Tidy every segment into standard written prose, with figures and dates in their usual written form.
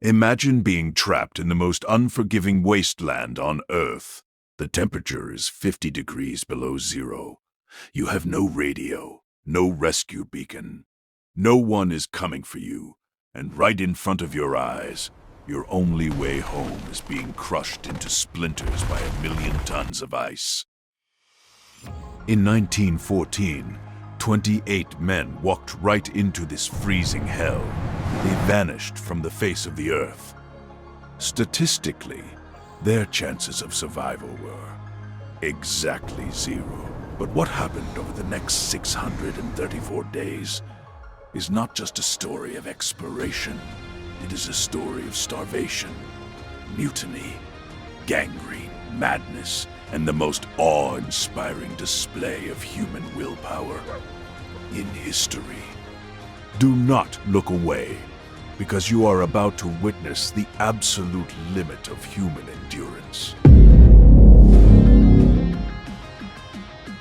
Imagine being trapped in the most unforgiving wasteland on Earth. The temperature is 50 degrees below zero. You have no radio, no rescue beacon. No one is coming for you, and right in front of your eyes, your only way home is being crushed into splinters by 1,000,000 tons of ice. In 1914, 28 men walked right into this freezing hell. They vanished from the face of the earth. Statistically, their chances of survival were exactly zero. But what happened over the next 634 days is not just a story of exploration. It is a story of starvation, mutiny, gangrene, madness, and the most awe-inspiring display of human willpower in history. Do not look away, because you are about to witness the absolute limit of human endurance.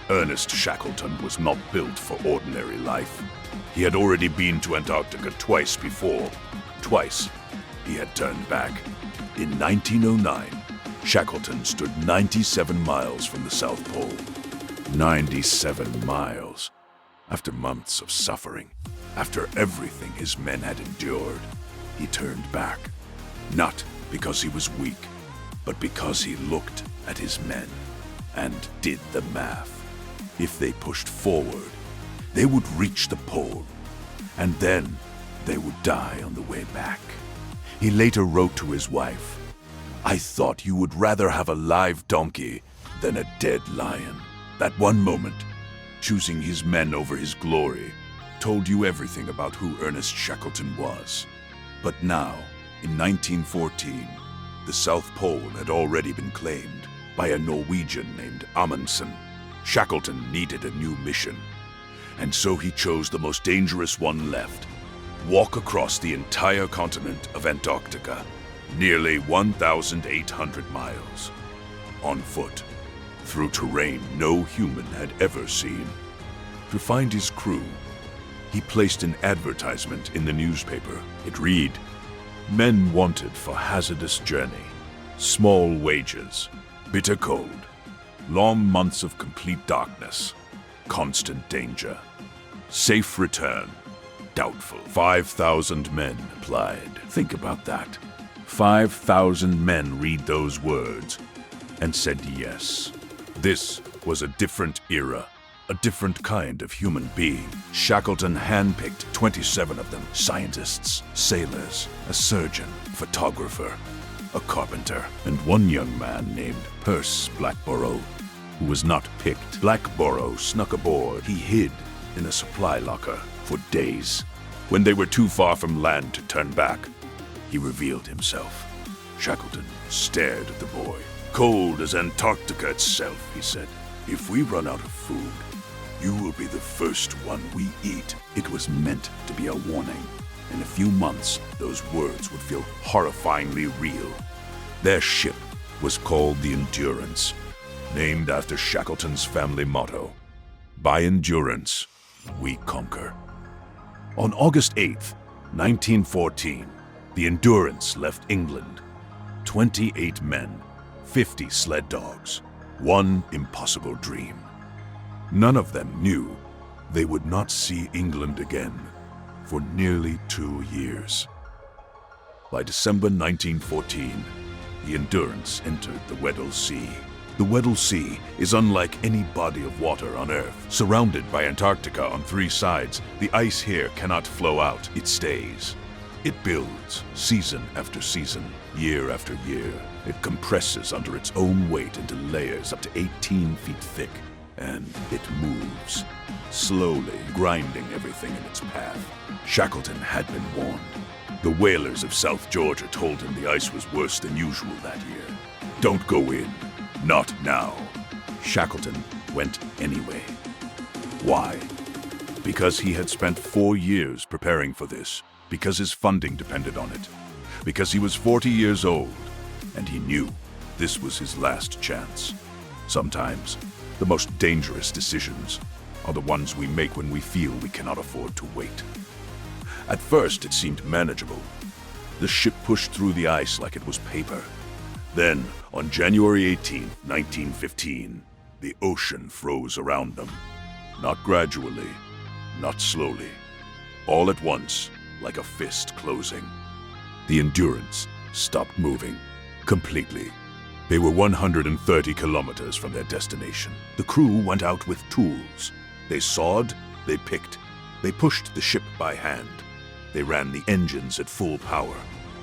Ernest Shackleton was not built for ordinary life. He had already been to Antarctica twice before. Twice, he had turned back. In 1909, Shackleton stood 97 miles from the South Pole. 97 miles. After months of suffering, after everything his men had endured, he turned back. Not because he was weak, but because he looked at his men and did the math. If they pushed forward, they would reach the pole, and then they would die on the way back. He later wrote to his wife, "I thought you would rather have a live donkey than a dead lion." That one moment, choosing his men over his glory, told you everything about who Ernest Shackleton was. But now, in 1914, the South Pole had already been claimed by a Norwegian named Amundsen. Shackleton needed a new mission, and so he chose the most dangerous one left: walk across the entire continent of Antarctica, nearly 1,800 miles, on foot, through terrain no human had ever seen. To find his crew, he placed an advertisement in the newspaper. It read, "Men wanted for hazardous journey, small wages, bitter cold, long months of complete darkness, constant danger, safe return, doubtful." 5,000 men applied. Think about that. 5,000 men read those words and said yes. This was a different era, a different kind of human being. Shackleton handpicked 27 of them: scientists, sailors, a surgeon, photographer, a carpenter, and one young man named Percy Blackborough, who was not picked. Blackborough snuck aboard. He hid in a supply locker for days. When they were too far from land to turn back, he revealed himself. Shackleton stared at the boy. "Cold as Antarctica itself," he said. "If we run out of food, you will be the first one we eat." It was meant to be a warning. In a few months, those words would feel horrifyingly real. Their ship was called the Endurance, named after Shackleton's family motto: "By endurance, we conquer." On August 8th, 1914, the Endurance left England. 28 men, 50 sled dogs, one impossible dream. None of them knew they would not see England again for nearly 2 years. By December 1914, the Endurance entered the Weddell Sea. The Weddell Sea is unlike any body of water on Earth. Surrounded by Antarctica on 3 sides, the ice here cannot flow out. It stays. It builds, season after season, year after year. It compresses under its own weight into layers up to 18 feet thick, and it moves, slowly grinding everything in its path. Shackleton had been warned. The whalers of South Georgia told him the ice was worse than usual that year. "Don't go in. Not now." Shackleton went anyway. Why? Because he had spent 4 years preparing for this, because his funding depended on it, because he was 40 years old, and he knew this was his last chance. Sometimes, the most dangerous decisions are the ones we make when we feel we cannot afford to wait. At first, it seemed manageable. The ship pushed through the ice like it was paper. Then, on January 18, 1915, the ocean froze around them. Not gradually, not slowly. All at once, like a fist closing. The Endurance stopped moving. Completely. They were 130 kilometers from their destination. The crew went out with tools. They sawed, they picked, they pushed the ship by hand. They ran the engines at full power.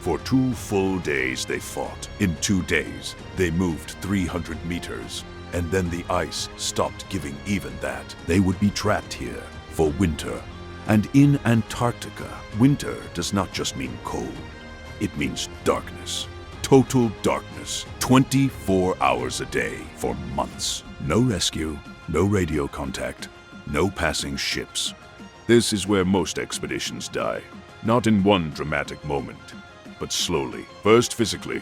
For 2 full days they fought. In 2 days, they moved 300 meters. And then the ice stopped giving even that. They would be trapped here for winter. And in Antarctica, winter does not just mean cold. It means darkness. Total darkness. 24 hours a day for months. No rescue, no radio contact, no passing ships. This is where most expeditions die. Not in one dramatic moment, but slowly. First physically,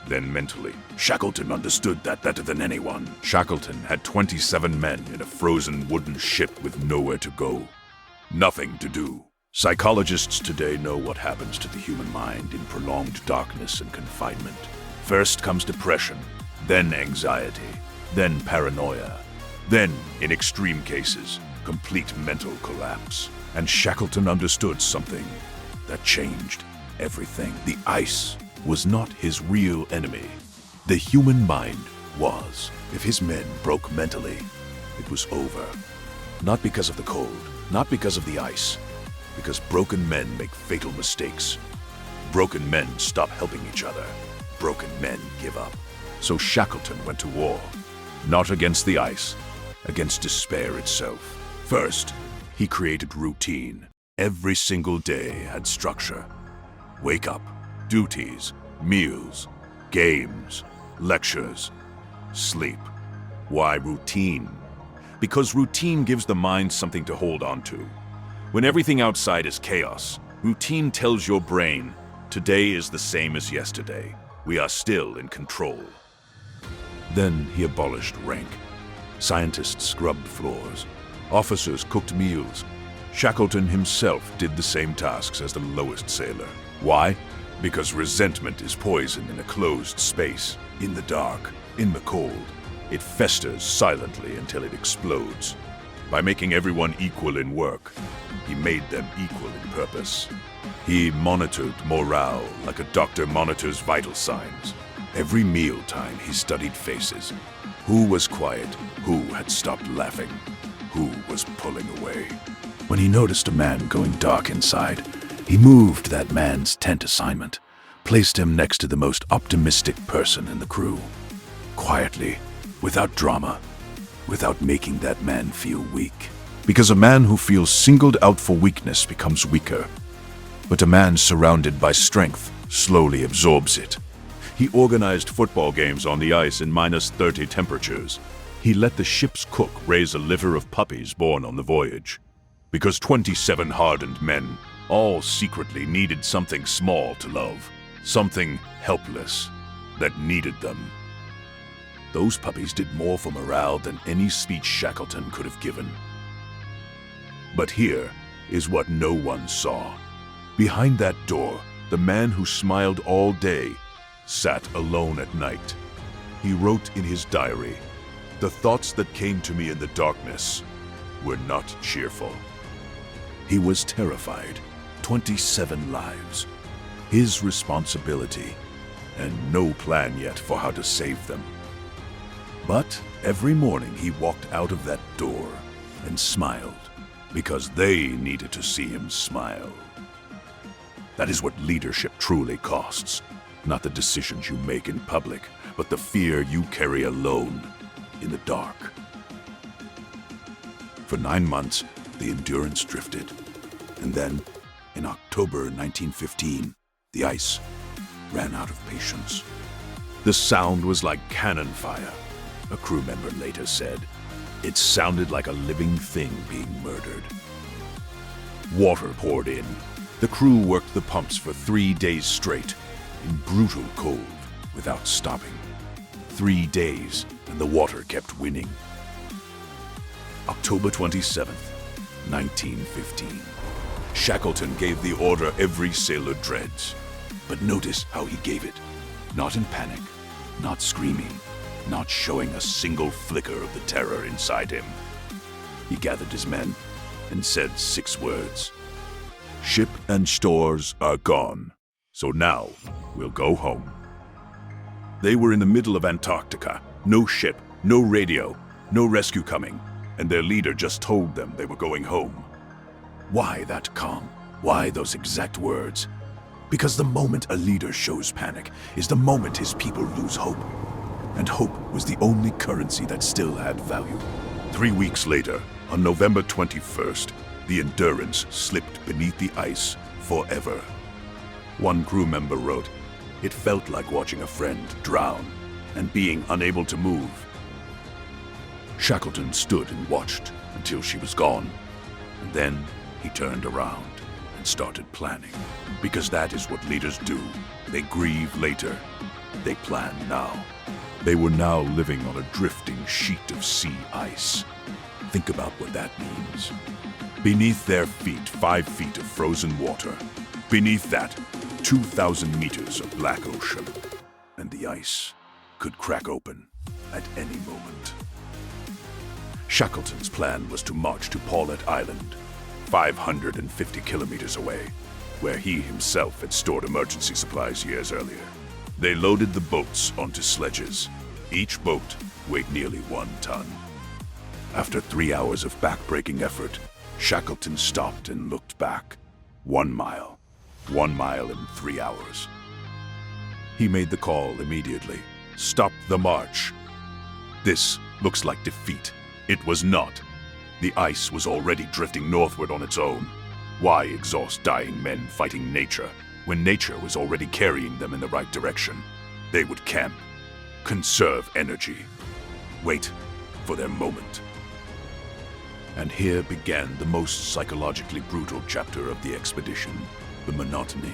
then mentally. Shackleton understood that better than anyone. Shackleton had 27 men in a frozen wooden ship with nowhere to go. Nothing to do. Psychologists today know what happens to the human mind in prolonged darkness and confinement. First comes depression, then anxiety, then paranoia, then, in extreme cases, complete mental collapse. And Shackleton understood something that changed everything. The ice was not his real enemy. The human mind was. If his men broke mentally, it was over. Not because of the cold, not because of the ice, because broken men make fatal mistakes. Broken men stop helping each other. Broken men give up. So Shackleton went to war, not against the ice, against despair itself. First, he created routine. Every single day had structure. Wake up, duties, meals, games, lectures, sleep. Why routine? Because routine gives the mind something to hold on to. When everything outside is chaos, routine tells your brain, today is the same as yesterday. We are still in control. Then he abolished rank. Scientists scrubbed floors. Officers cooked meals. Shackleton himself did the same tasks as the lowest sailor. Why? Because resentment is poison in a closed space, in the dark, in the cold. It festers silently until it explodes. By making everyone equal in work, he made them equal in purpose. He monitored morale like a doctor monitors vital signs. Every mealtime he studied faces. Who was quiet? Who had stopped laughing? Who was pulling away? When he noticed a man going dark inside, he moved that man's tent assignment, placed him next to the most optimistic person in the crew. Quietly, without drama, without making that man feel weak. Because a man who feels singled out for weakness becomes weaker. But a man surrounded by strength slowly absorbs it. He organized football games on the ice in -30 temperatures. He let the ship's cook raise a litter of puppies born on the voyage. Because 27 hardened men all secretly needed something small to love, something helpless that needed them. Those puppies did more for morale than any speech Shackleton could have given. But here is what no one saw. Behind that door, the man who smiled all day sat alone at night. He wrote in his diary, "The thoughts that came to me in the darkness were not cheerful." He was terrified. 27 lives. His responsibility, and no plan yet for how to save them. But every morning he walked out of that door and smiled, because they needed to see him smile. That is what leadership truly costs. Not the decisions you make in public, but the fear you carry alone in the dark. For 9 months, the Endurance drifted. And then, in October 1915, the ice ran out of patience. The sound was like cannon fire, a crew member later said. It sounded like a living thing being murdered. Water poured in. The crew worked the pumps for 3 days straight, in brutal cold, without stopping. 3 days, and the water kept winning. October 27th, 1915. Shackleton gave the order every sailor dreads. But notice how he gave it. Not in panic, not screaming, not showing a single flicker of the terror inside him. He gathered his men and said 6 words. "Ship and stores are gone, so now we'll go home." They were in the middle of Antarctica. No ship, no radio, no rescue coming, and their leader just told them they were going home. Why that calm? Why those exact words? Because the moment a leader shows panic is the moment his people lose hope. And hope was the only currency that still had value. 3 weeks later, on November 21st, the Endurance slipped beneath the ice forever. One crew member wrote, "It felt like watching a friend drown and being unable to move." Shackleton stood and watched until she was gone, and then he turned around and started planning. Because that is what leaders do. They grieve later. They plan now. They were now living on a drifting sheet of sea ice. Think about what that means. Beneath their feet, 5 feet of frozen water. Beneath that, 2,000 meters of black ocean. And the ice could crack open at any moment. Shackleton's plan was to march to Paulet Island, 550 kilometers away, where he himself had stored emergency supplies years earlier. They loaded the boats onto sledges. Each boat weighed nearly 1 ton. After 3 hours of back-breaking effort, Shackleton stopped and looked back. 1 mile. 1 mile in 3 hours. He made the call immediately. Stop the march. This looks like defeat. It was not. The ice was already drifting northward on its own. Why exhaust dying men fighting nature when nature was already carrying them in the right direction? They would camp, conserve energy, wait for their moment. And here began the most psychologically brutal chapter of the expedition. The monotony,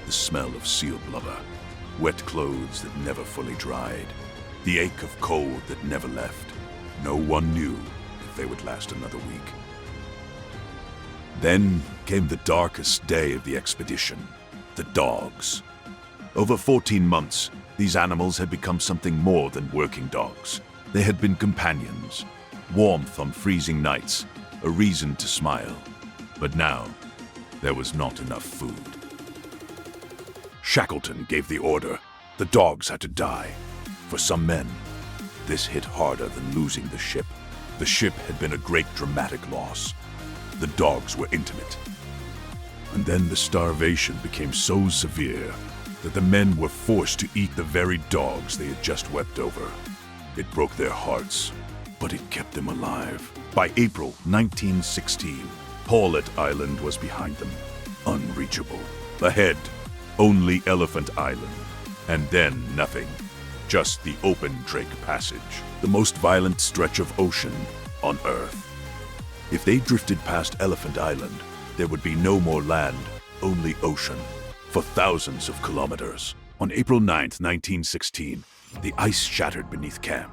the smell of seal blubber, wet clothes that never fully dried, the ache of cold that never left. No one knew if they would last another week. Then came the darkest day of the expedition, the dogs. Over 14 months, these animals had become something more than working dogs. They had been companions, warmth on freezing nights, a reason to smile. But now, there was not enough food. Shackleton gave the order. The dogs had to die. For some men, this hit harder than losing the ship. The ship had been a great dramatic loss. The dogs were intimate. And then the starvation became so severe that the men were forced to eat the very dogs they had just wept over. It broke their hearts, but it kept them alive. By April 1916, Paulet Island was behind them, unreachable. Ahead, only Elephant Island, and then nothing. Just the open Drake Passage, the most violent stretch of ocean on Earth. If they drifted past Elephant Island, there would be no more land, only ocean, for thousands of kilometers. On April 9th, 1916, the ice shattered beneath camp.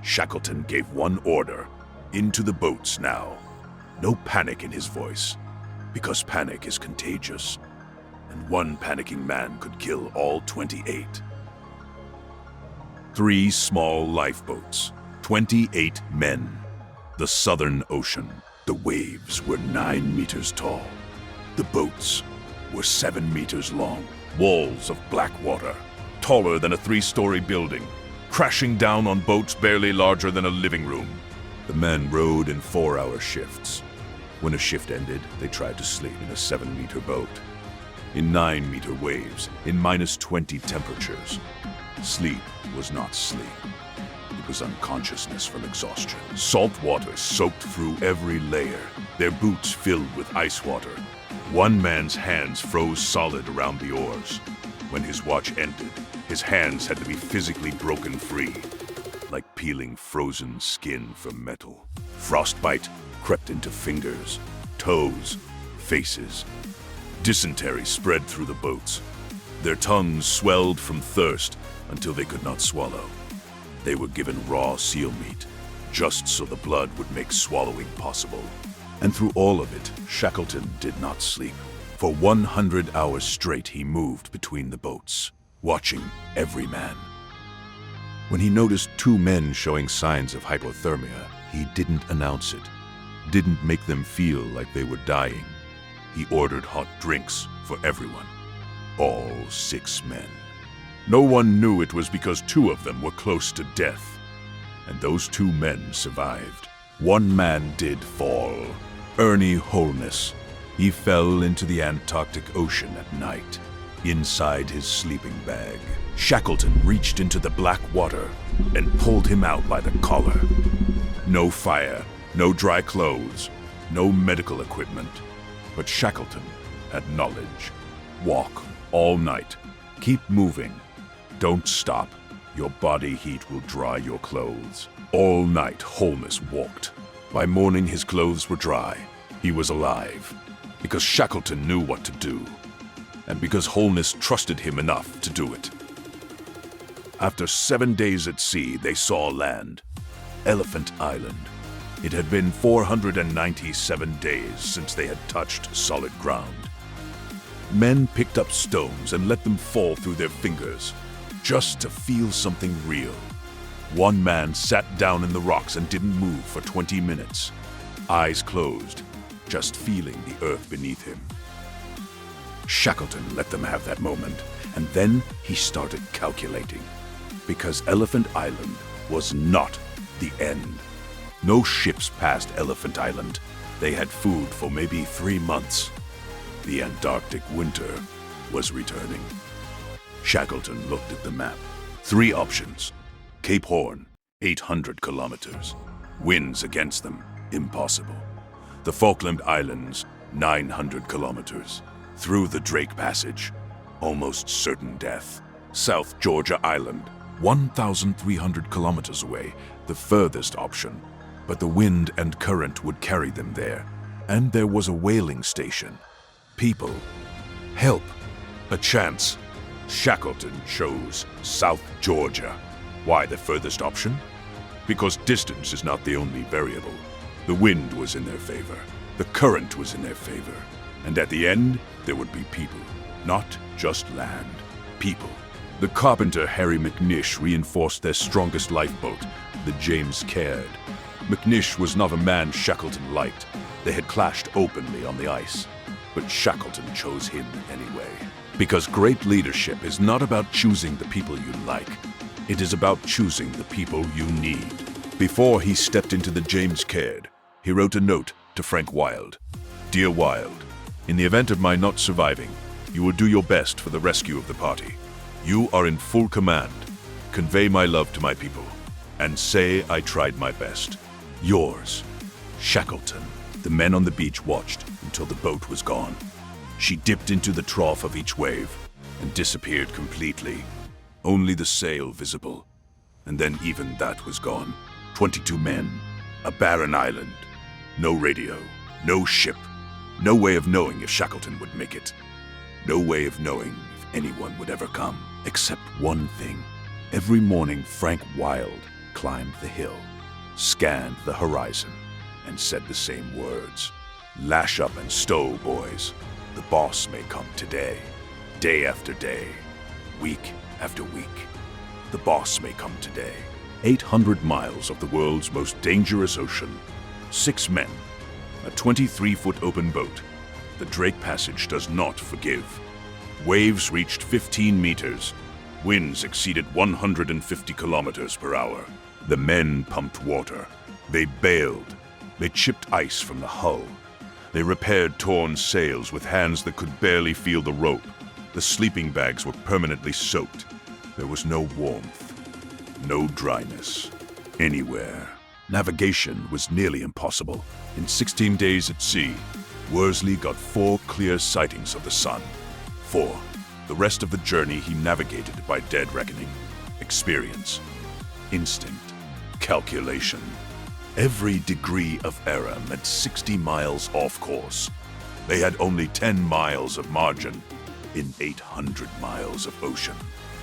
Shackleton gave one order: into the boats now. No panic in his voice, because panic is contagious, and one panicking man could kill all 28. 3 small lifeboats, 28 men. The Southern Ocean. The waves were 9 meters tall. The boats were 7 meters long. Walls of black water, taller than a 3-story building, crashing down on boats barely larger than a living room. The men rowed in 4-hour shifts. When a shift ended, they tried to sleep in a 7-meter boat. In 9-meter waves, in -20 temperatures. Sleep was not sleep. It was unconsciousness from exhaustion. Salt water soaked through every layer, their boots filled with ice water. One man's hands froze solid around the oars. When his watch ended, his hands had to be physically broken free, like peeling frozen skin from metal. Frostbite crept into fingers, toes, faces. Dysentery spread through the boats. Their tongues swelled from thirst until they could not swallow. They were given raw seal meat, just so the blood would make swallowing possible. And through all of it, Shackleton did not sleep. For 100 hours straight, he moved between the boats, watching every man. When he noticed two men showing signs of hypothermia, he didn't announce it, didn't make them feel like they were dying. He ordered hot drinks for everyone, all 6 men. No one knew it was because 2 of them were close to death, and those 2 men survived. 1 man did fall, Ernie Holness. He fell into the Antarctic Ocean at night, inside his sleeping bag. Shackleton reached into the black water and pulled him out by the collar. No fire, no dry clothes, no medical equipment. But Shackleton had knowledge. Walk all night. Keep moving. Don't stop. Your body heat will dry your clothes. All night, Holness walked. By morning, his clothes were dry. He was alive. Because Shackleton knew what to do. And because Holness trusted him enough to do it. After 7 days at sea, they saw land. Elephant Island. It had been 497 days since they had touched solid ground. Men picked up stones and let them fall through their fingers, just to feel something real. 1 man sat down in the rocks and didn't move for 20 minutes, eyes closed, just feeling the earth beneath him. Shackleton let them have that moment, and then he started calculating. Because Elephant Island was not the end. No ships passed Elephant Island. They had food for maybe 3 months. The Antarctic winter was returning. Shackleton looked at the map. 3 options. Cape Horn, 800 kilometers. Winds against them, impossible. The Falkland Islands, 900 kilometers. Through the Drake Passage, almost certain death. South Georgia Island, 1,300 kilometers away, the furthest option. But the wind and current would carry them there. And there was a whaling station. People. Help. A chance. Shackleton chose South Georgia. Why the furthest option? Because distance is not the only variable. The wind was in their favor. The current was in their favor. And at the end, there would be people. Not just land. People. The carpenter Harry McNish reinforced their strongest lifeboat, the James Caird. McNish was not a man Shackleton liked. They had clashed openly on the ice. But Shackleton chose him anyway. Because great leadership is not about choosing the people you like. It is about choosing the people you need. Before he stepped into the James Caird, he wrote a note to Frank Wild. Dear Wild, in the event of my not surviving, you will do your best for the rescue of the party. You are in full command. Convey my love to my people, and say I tried my best. Yours, Shackleton. The men on the beach watched until the boat was gone. She dipped into the trough of each wave and disappeared completely. Only the sail visible. And then even that was gone. 22 men, a barren island, no radio, no ship, no way of knowing if Shackleton would make it. No way of knowing if anyone would ever come. Except one thing. Every morning Frank Wild climbed the hill, scanned the horizon, and said the same words. Lash up and stow, boys. The boss may come today, day after day, week after week. The boss may come today. 800 miles of the world's most dangerous ocean. 6 men. A 23-foot open boat. The Drake Passage does not forgive. Waves reached 15 meters. Winds exceeded 150 kilometers per hour. The men pumped water. They bailed. They chipped ice from the hull. They repaired torn sails with hands that could barely feel the rope. The sleeping bags were permanently soaked. There was no warmth, no dryness, anywhere. Navigation was nearly impossible. In 16 days at sea, Worsley got 4 clear sightings of the sun. 4. The rest of the journey he navigated by dead reckoning, experience, instinct, calculation. Every degree of error meant 60 miles off course. They had only 10 miles of margin in 800 miles of ocean.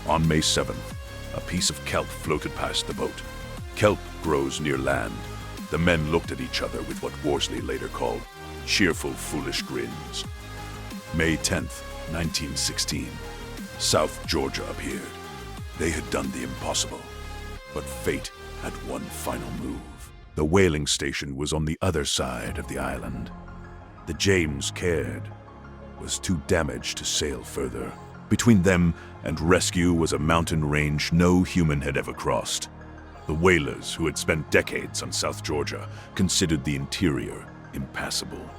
On May 7th, a piece of kelp floated past the boat. Kelp grows near land. The men looked at each other with what Worsley later called cheerful, foolish grins. May 10th, 1916. South Georgia appeared. They had done the impossible, but fate had one final move. The whaling station was on the other side of the island. The James Caird was too damaged to sail further. Between them and rescue was a mountain range no human had ever crossed. The whalers, who had spent decades on South Georgia, considered the interior impassable.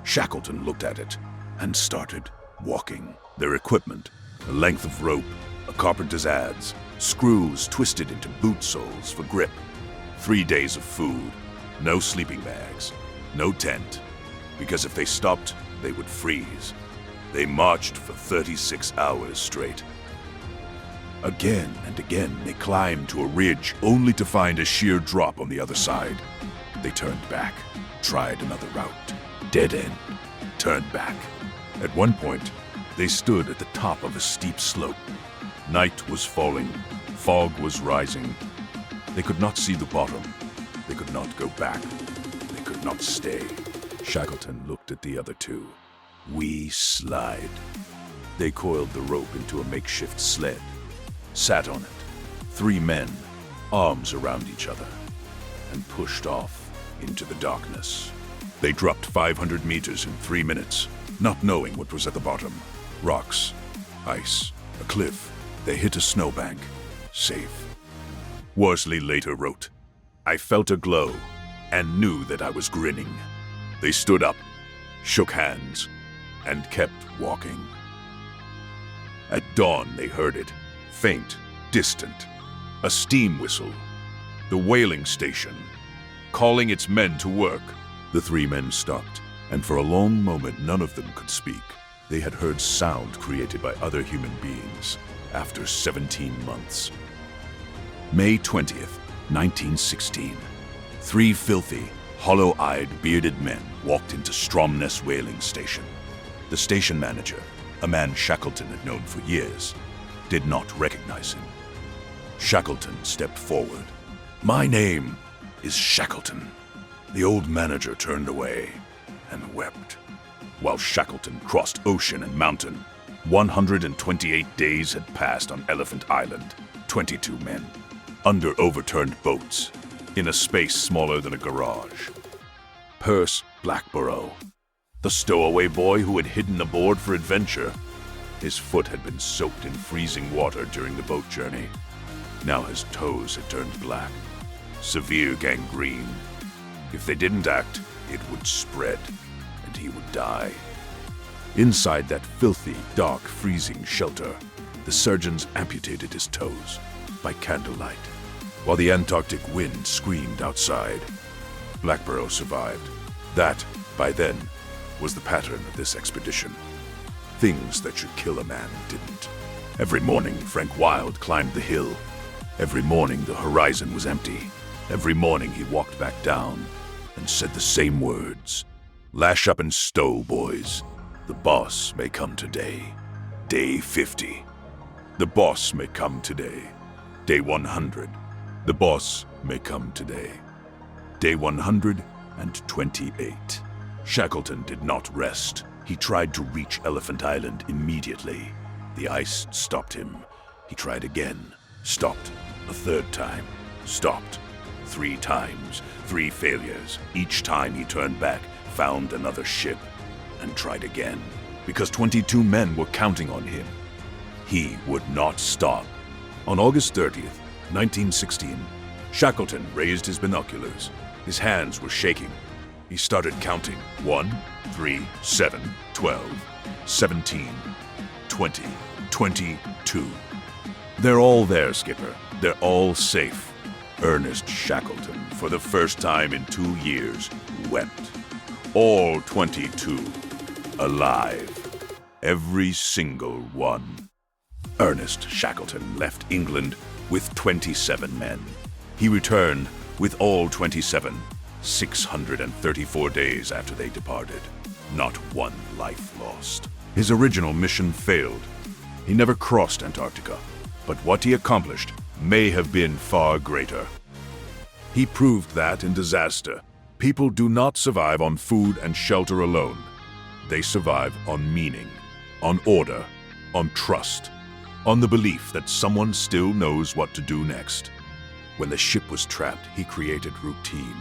Shackleton looked at it and started walking. Their equipment, a length of rope, a carpenter's adze, screws twisted into boot soles for grip, 3 days of food, no sleeping bags, no tent, because if they stopped, they would freeze. They marched for 36 hours straight. Again and again, they climbed to a ridge, only to find a sheer drop on the other side. They turned back, tried another route. Dead end. Turned back. At one point, they stood at the top of a steep slope. Night was falling. Fog was rising. They could not see the bottom. They could not go back. They could not stay. Shackleton looked at the other two. We slide. They coiled the rope into a makeshift sled, sat on it, 3 men, arms around each other, and pushed off into the darkness. They dropped 500 meters in 3 minutes, not knowing what was at the bottom. Rocks, ice, a cliff. They hit a snowbank. Safe. Worsley later wrote, I felt a glow and knew that I was grinning. They stood up, shook hands, and kept walking. At dawn they heard it, faint, distant, a steam whistle. The whaling station, calling its men to work. The 3 men stopped, and for a long moment none of them could speak. They had heard sound created by other human beings after 17 months. May 20th, 1916. 3 filthy, hollow-eyed, bearded men walked into Stromness whaling station. The station manager, a man Shackleton had known for years, did not recognize him. Shackleton stepped forward. My name is Shackleton. The old manager turned away and wept. While Shackleton crossed ocean and mountain, 128 days had passed on Elephant Island, 22 men, under overturned boats, in a space smaller than a garage. Perce Blackborough, the stowaway boy who had hidden aboard for adventure. His foot had been soaked in freezing water during the boat journey. Now his toes had turned black. Severe gangrene. If they didn't act, it would spread, and he would die. Inside that filthy, dark, freezing shelter, the surgeons amputated his toes by candlelight, while the Antarctic wind screamed outside. Blackborough survived. That, by then, was the pattern of this expedition. Things that should kill a man didn't. Every morning, Frank Wilde climbed the hill. Every morning, the horizon was empty. Every morning, he walked back down and said the same words. Lash up and stow, boys. The boss may come today. Day 50. The boss may come today. Day 100. The boss may come today. Day 128. Shackleton did not rest. He tried to reach Elephant Island immediately. The ice stopped him. He tried again. Stopped. A 3rd time. Stopped. 3 times. 3 failures. Each time he turned back, found another ship, and tried again. Because 22 men were counting on him. He would not stop. On August 30th, 1916, Shackleton raised his binoculars. His hands were shaking. He started counting. 1, 3, 7, 12, 17, 20, 22. They're all there, Skipper. They're all safe. Ernest Shackleton, for the first time in 2 years, wept. All 22. Alive. Every single one. Ernest Shackleton left England with 27 men. He returned with all 27, 634 days after they departed. Not one life lost. His original mission failed. He never crossed Antarctica, but what he accomplished may have been far greater. He proved that in disaster, people do not survive on food and shelter alone. They survive on meaning, on order, on trust, on the belief that someone still knows what to do next. When the ship was trapped, he created routine.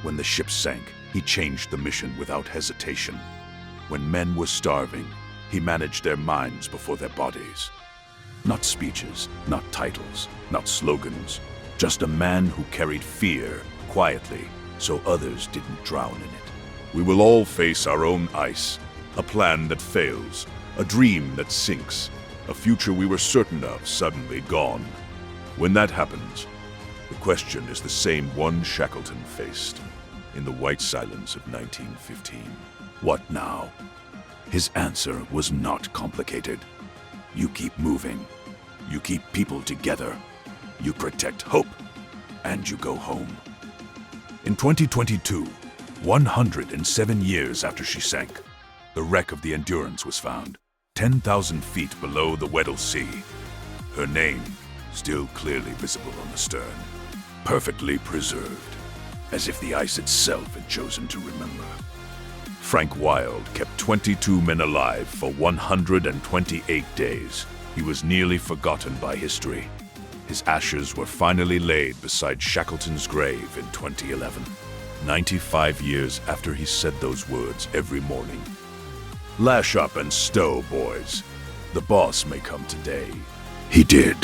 When the ship sank, he changed the mission without hesitation. When men were starving, he managed their minds before their bodies. Not speeches, not titles, not slogans, just a man who carried fear quietly so others didn't drown in it. We will all face our own ice, a plan that fails, a dream that sinks, a future we were certain of suddenly gone. When that happens, the question is the same one Shackleton faced in the white silence of 1915. What now? His answer was not complicated. You keep moving. You keep people together. You protect hope. And you go home. In 2022, 107 years after she sank, the wreck of the Endurance was found, 10,000 feet below the Weddell Sea. Her name still clearly visible on the stern, perfectly preserved, as if the ice itself had chosen to remember. Frank Wild kept 22 men alive for 128 days. He was nearly forgotten by history. His ashes were finally laid beside Shackleton's grave in 2011, 95 years after he said those words every morning. Lash up and stow, boys. The boss may come today. He did.